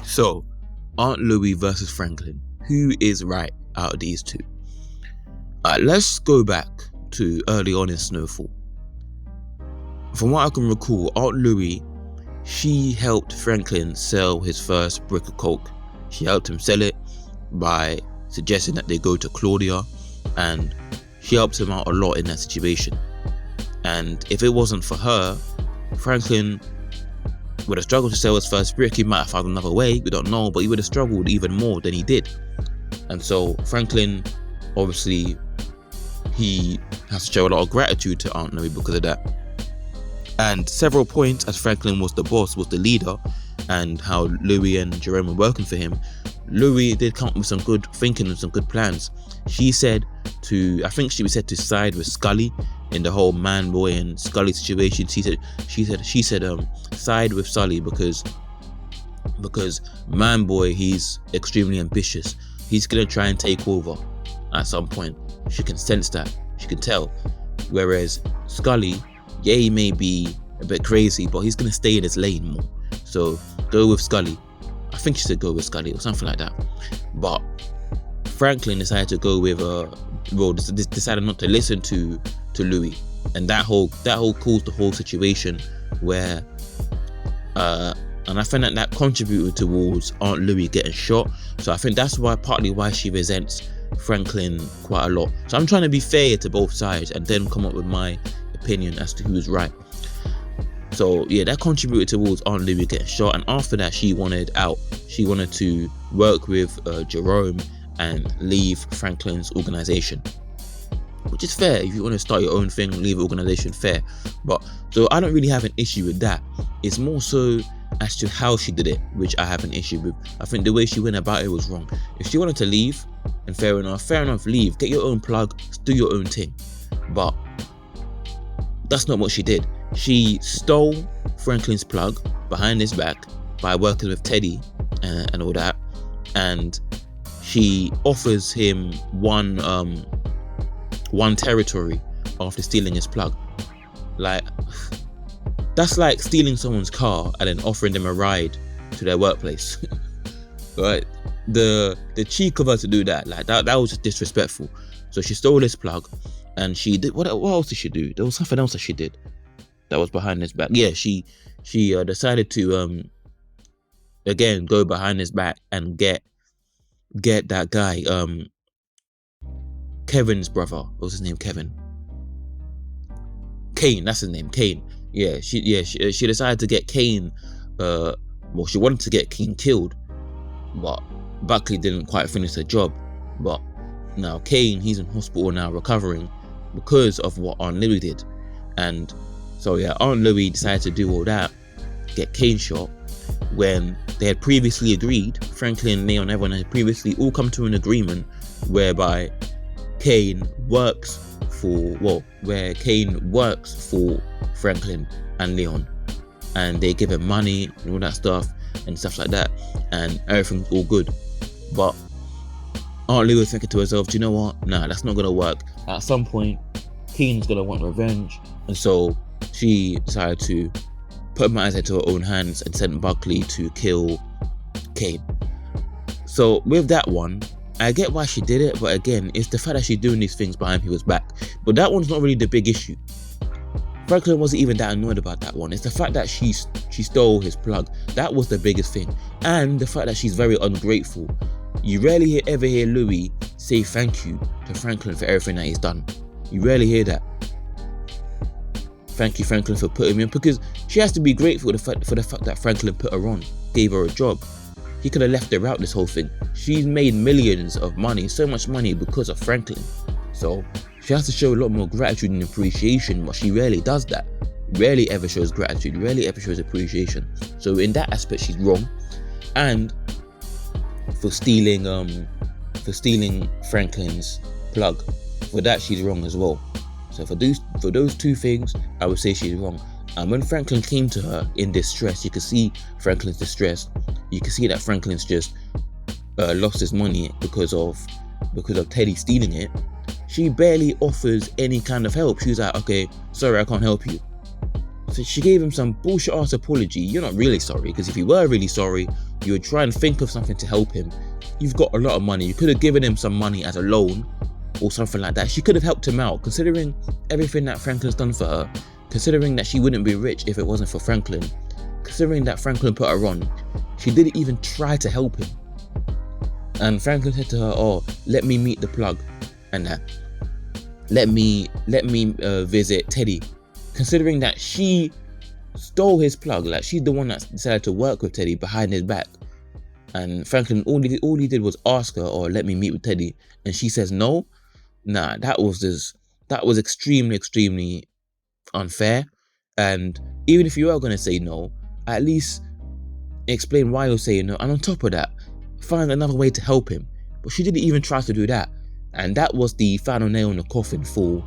So, Aunt Louie versus Franklin. Who is right out of these two? Let's go back to early on in Snowfall. From what I can recall, Aunt Louie, she helped Franklin sell his first brick of coke. She helped him sell it by suggesting that they go to Claudia, and she helped him out a lot in that situation. And if it wasn't for her, Franklin would have struggled to sell his first brick. He might have found another way, we don't know, but he would have struggled even more than he did. And so Franklin, obviously, he has to show a lot of gratitude to Aunt Louie because of that. And several points, as Franklin was the boss, was the leader, and how Louie and Jerome were working for him, Louie did come up with some good thinking and some good plans. She said to side with Scully in the whole Man Boy and Scully situation. She said side with Sully because Man Boy, he's extremely ambitious. He's gonna try and take over at some point. She can sense that. She can tell. Whereas Scully, yeah, he may be a bit crazy, but he's gonna stay in his lane more. So go with Scully. I think she said go with Scully or something like that. But Franklin decided to go with decided not to listen to Louie, and that whole caused the whole situation where and I think that contributed towards Aunt Louie getting shot. So I think that's partly why she resents Franklin quite a lot. So I'm trying to be fair to both sides and then come up with my opinion as to who's right. So yeah, that contributed towards Aunt Louie getting shot, and after that she wanted out. She wanted to work with Jerome and leave Franklin's organization, which is fair. If you want to start your own thing, leave the organization, fair. But so I don't really have an issue with that. It's more so as to how she did it, which I have an issue with. I think the way she went about it was wrong. If she wanted to leave, and fair enough, leave, get your own plug, do your own thing. But that's not what she did. She stole Franklin's plug behind his back by working with Teddy and all that, and she offers him one territory after stealing his plug. Like, that's like stealing someone's car and then offering them a ride to their workplace. Right? The cheek of her to do that, like that was just disrespectful. So she stole his plug, and she did what else did she do? There was something else that she did that was behind his back. Yeah, she decided to again go behind his back and get that guy, Kevin's brother. What was his name? Kevin. Kane, that's his name. Kane. Yeah, she decided to get Kane. She wanted to get Kane killed, but Buckley didn't quite finish the job. But now Kane, he's in hospital now, recovering because of what Aunt Louie did. And so yeah, Aunt Louie decided to do all that, get Kane shot, when they had previously agreed, Franklin, Leon, everyone had previously all come to an agreement whereby Kane works for Franklin and Leon, and they give him money and all that stuff like that, and everything's all good. But Aunt Louie was thinking to herself, do you know what? Nah, that's not gonna work. At some point, Kane's gonna want revenge, and so she decided to put matters into her own hands and sent Buckley to kill Kane. So with that one, I get why she did it, but again, it's the fact that she's doing these things behind people's back. But that one's not really the big issue. Franklin wasn't even that annoyed about that one. It's the fact that she stole his plug. That was the biggest thing. And the fact that she's very ungrateful. You rarely ever hear Louie say thank you to Franklin for everything that he's done. You rarely hear that. Thank you, Franklin, for putting me in, because she has to be grateful for the fact that Franklin put her on, gave her a job. He could have left her out this whole thing. She's made millions of money, so much money because of Franklin. So she has to show a lot more gratitude and appreciation, but she rarely does that. Rarely ever shows gratitude, rarely ever shows appreciation. So in that aspect, she's wrong. And for stealing Franklin's plug, for that she's wrong as well. So for those two things, I would say she's wrong. And when Franklin came to her in distress, you could see Franklin's distress. You can see that Franklin's just lost his money because of Teddy stealing it. She barely offers any kind of help. She's like, okay, sorry, I can't help you. So she gave him some bullshit ass apology. You're not really sorry, because if you were really sorry, you would try and think of something to help him. You've got a lot of money. You could have given him some money as a loan or something like that. She could have helped him out, considering everything that Franklin's done for her, considering that she wouldn't be rich if it wasn't for Franklin, considering that Franklin put her on. She didn't even try to help him. And Franklin said to her, oh, let me meet the plug and that. Let me visit Teddy. Considering that she stole his plug, like she's the one that decided to work with Teddy behind his back. And Franklin, all he did was ask her, or let me meet with Teddy. And she says no. Nah, that was extremely unfair. And even if you are going to say no, at least explain why you're saying no. And on top of that, find another way to help him. But she didn't even try to do that. And that was the final nail in the coffin for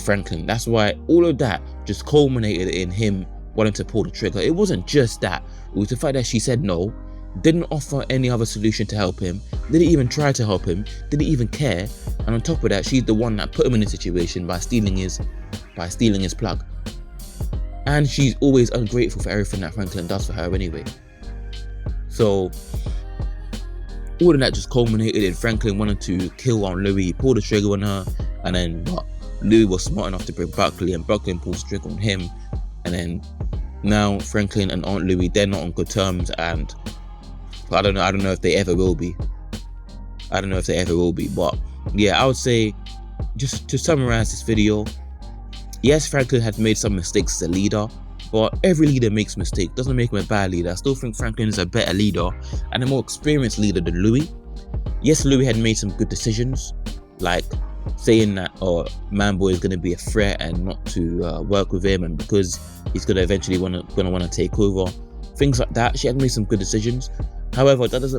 Franklin. That's why all of that just culminated in him wanting to pull the trigger. It wasn't just that. It was the fact that she said no, didn't offer any other solution to help him, didn't even try to help him, didn't even care. And on top of that, she's the one that put him in this situation by stealing his plug. And she's always ungrateful for everything that Franklin does for her anyway. So all of that just culminated in Franklin wanting to kill Aunt Louie. He pulled the trigger on her, and then Louie was smart enough to bring Buckley, and Buckley pulls the trigger on him. And then now Franklin and Aunt Louie, they're not on good terms, and I don't know if they ever will be. But yeah, I would say, just to summarize this video, yes, Franklin has made some mistakes as a leader, but every leader makes mistakes. Doesn't make him a bad leader. I still think Franklin is a better leader and a more experienced leader than Louie. Yes, Louie had made some good decisions, like saying that Manboy is going to be a threat and not to work with him, and because he's going to eventually want to take over, things like that. She had made some good decisions. However, that does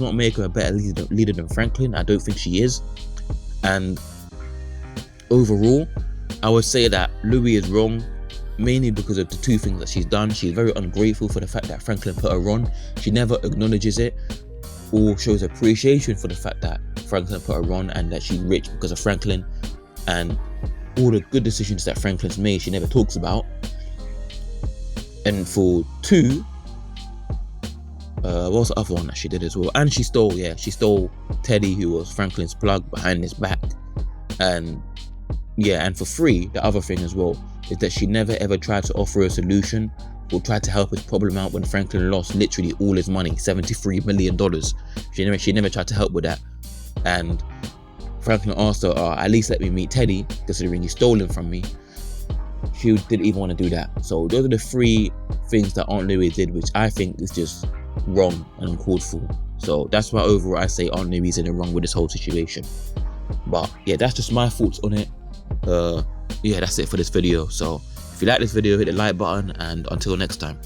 not make her a better leader than Franklin. I don't think she is. And overall, I would say that Louie is wrong, mainly because of the two things that she's done. She's very ungrateful for the fact that Franklin put her on. She never acknowledges it or shows appreciation for the fact that Franklin put her on and that she's rich because of Franklin. And all the good decisions that Franklin's made, she never talks about. And for two, what was the other one that she did as well? And she stole Teddy, who was Franklin's plug, behind his back. And yeah, and for three, the other thing as well is that she never ever tried to offer a solution or tried to help his problem out when Franklin lost literally all his money, $73 million. She never tried to help with that. And Franklin asked her, at least let me meet Teddy, considering you stole him from me. She didn't even want to do that. So those are the three things that Aunt Louie did, which I think is just wrong and uncalled for. So that's why overall I say Aunt Louie's in the wrong with this whole situation. But yeah, that's just my thoughts on it. Yeah, that's it for this video. So if you like this video, hit the like button, and until next time.